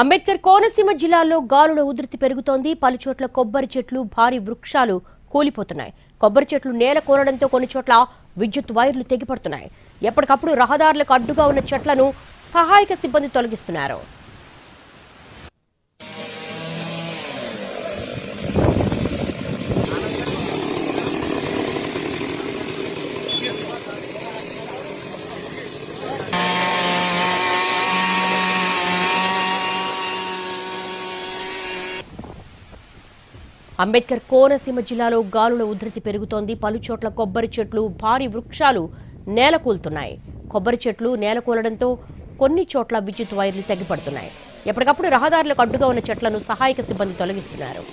అంబేద్కర్ కోనసీమ జిల్లాలో గాలుల ఉధృతి పెరుగుతోంది. పలుచోట్ల కొబ్బరి చెట్లు, భారీ వృక్షాలు కూలిపోతున్నాయి. కొబ్బరి చెట్లు నేల కోరడంతో కొన్ని చోట్ల విద్యుత్ వైర్లు తెగిపడుతున్నాయి. ఎప్పటికప్పుడు రహదారులకు అడ్డుగా ఉన్న చెట్లను సహాయక సిబ్బంది తొలగిస్తున్నారు. అంబేద్కర్ కోనసీమ జిల్లాలో గాలుల ఉధృతి పెరుగుతోంది. పలుచోట్ల కొబ్బరి చెట్లు, భారీ వృక్షాలు నేలకూలుతున్నాయి. కొబ్బరి చెట్లు నేలకూలడంతో కొన్ని చోట్ల విద్యుత్ వైర్లు తెగిపడుతున్నాయి. ఎప్పటికప్పుడు రహదారులకు అడ్డుగా ఉన్న చెట్లను సహాయక సిబ్బంది తొలగిస్తున్నారు.